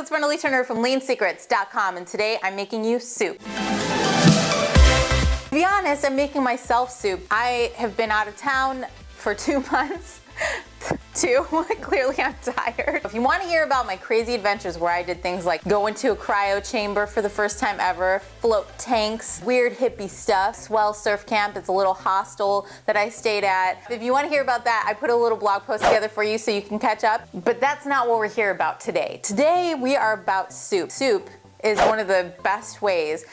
it's Brenda Lee Turner from leansecrets.com, and today I'm making you soup. To be honest, I'm making myself soup. I have been out of town for 2 months. Clearly I'm tired. If you want to hear about my crazy adventures where I did things like go into a cryo chamber for the first time ever, float tanks, weird hippie stuff, swell surf camp, it's a little hostel that I stayed at. If you want to hear about that, I put a little blog post together for you so you can catch up. But that's not what we're here about today. Today we are about soup. Soup is one of the best ways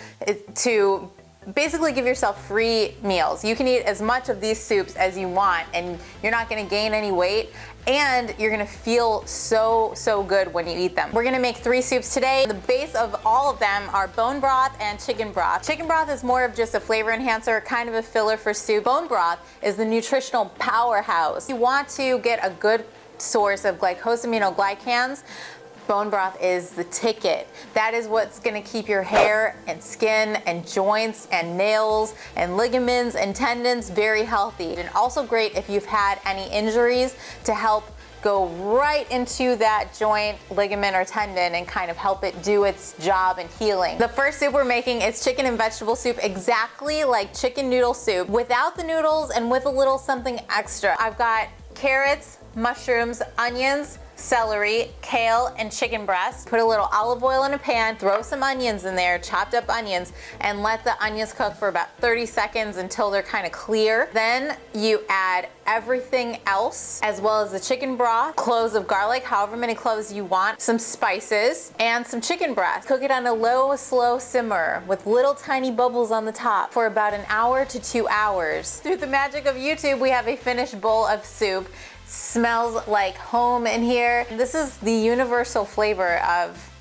to basically give yourself free meals. You can eat as much of these soups as you want and you're not gonna gain any weight and you're gonna feel so good when you eat them. We're gonna make 3 soups today. The base of all of them are bone broth and chicken broth. Chicken broth is more of just a flavor enhancer, kind of a filler for soup. Bone broth is the nutritional powerhouse. You want to get a good source of glycosaminoglycans. Bone broth is the ticket. That is what's gonna keep your hair and skin and joints and nails and ligaments and tendons very healthy. And also great if you've had any injuries to help go right into that joint, ligament, or tendon and kind of help it do its job in healing. The first soup we're making is chicken and vegetable soup, exactly like chicken noodle soup, without the noodles and with a little something extra. I've got carrots, mushrooms, onions, celery, kale, and chicken breast. Put a little olive oil in a pan, throw some onions in there, chopped up onions, and let the onions cook for about 30 seconds until they're kind of clear. Then you add everything else, as well as the chicken broth, cloves of garlic, however many cloves you want, some spices, and some chicken breast. Cook it on a low, slow simmer with little tiny bubbles on the top for about 1 hour to 2 hours. Through the magic of YouTube, we have a finished bowl of soup. Smells like home in here. This is the universal flavor of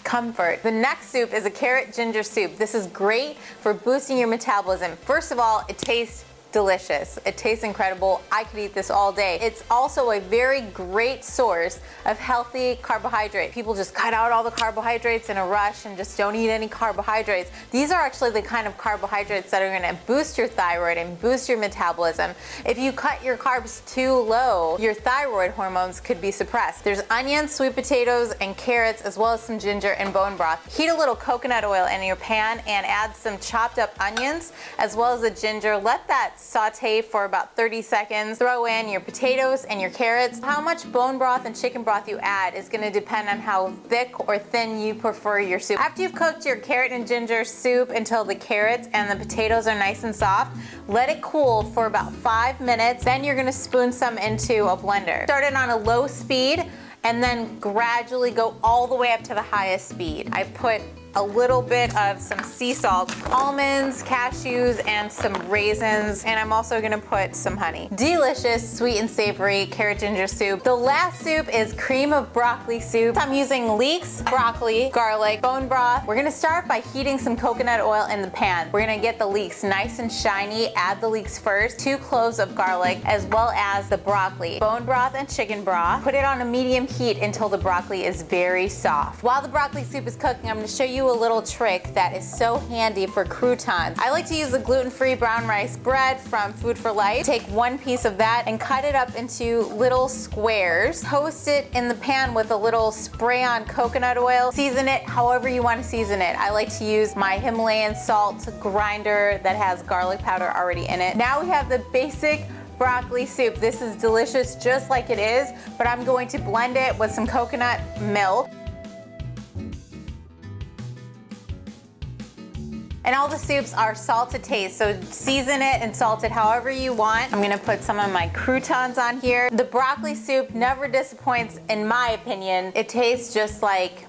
comfort. The next soup is a carrot ginger soup. This is great for boosting your metabolism. First of all, it tastes delicious. It tastes incredible. I could eat this all day. It's also a very great source of healthy carbohydrate. People just cut out all the carbohydrates in a rush and just don't eat any carbohydrates. These are actually the kind of carbohydrates that are going to boost your thyroid and boost your metabolism. If you cut your carbs too low, your thyroid hormones could be suppressed. There's onions, sweet potatoes, and carrots, as well as some ginger and bone broth. Heat a little coconut oil in your pan and add some chopped up onions, as well as the ginger. Let that saute for about 30 seconds. Throw in your potatoes and your carrots. How much bone broth and chicken broth you add is going to depend on how thick or thin you prefer your soup. After you've cooked your carrot and ginger soup until the carrots and the potatoes are nice and soft, let it cool for about 5 minutes. Then you're going to spoon some into a blender. Start it on a low speed and then gradually go all the way up to the highest speed. I put a little bit of some sea salt, almonds, cashews, and some raisins, and I'm also gonna put some honey. Delicious, sweet and savory carrot ginger soup. The last soup is cream of broccoli soup. I'm using leeks, broccoli, garlic, bone broth. We're gonna start by heating some coconut oil in the pan. We're gonna get the leeks nice and shiny. Add the leeks first, 2 cloves of garlic, as well as the broccoli, bone broth, and chicken broth. Put it on a medium heat until the broccoli is very soft. While the broccoli soup is cooking, I'm gonna show you a little trick that is so handy for croutons. I like to use the gluten-free brown rice bread from Food for Life. Take 1 piece of that and cut it up into little squares. Toast it in the pan with a little spray on coconut oil. Season it however you want to season it. I like to use my Himalayan salt grinder that has garlic powder already in it. Now we have the basic broccoli soup. This is delicious just like it is, but I'm going to blend it with some coconut milk. And all the soups are salt to taste, so season it and salt it however you want. I'm gonna put some of my croutons on here. The broccoli soup never disappoints in my opinion. It tastes just like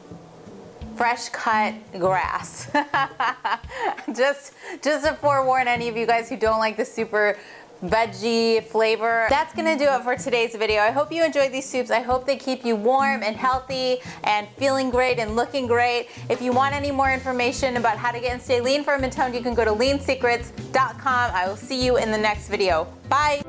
fresh cut grass. just to forewarn any of you guys who don't like the super veggie flavor. That's gonna do it for today's video. I hope you enjoyed these soups. I hope they keep you warm and healthy and feeling great and looking great. If you want any more information about how to get and stay lean, firm, and toned, you can go to leansecrets.com. I will see you in the next video. Bye.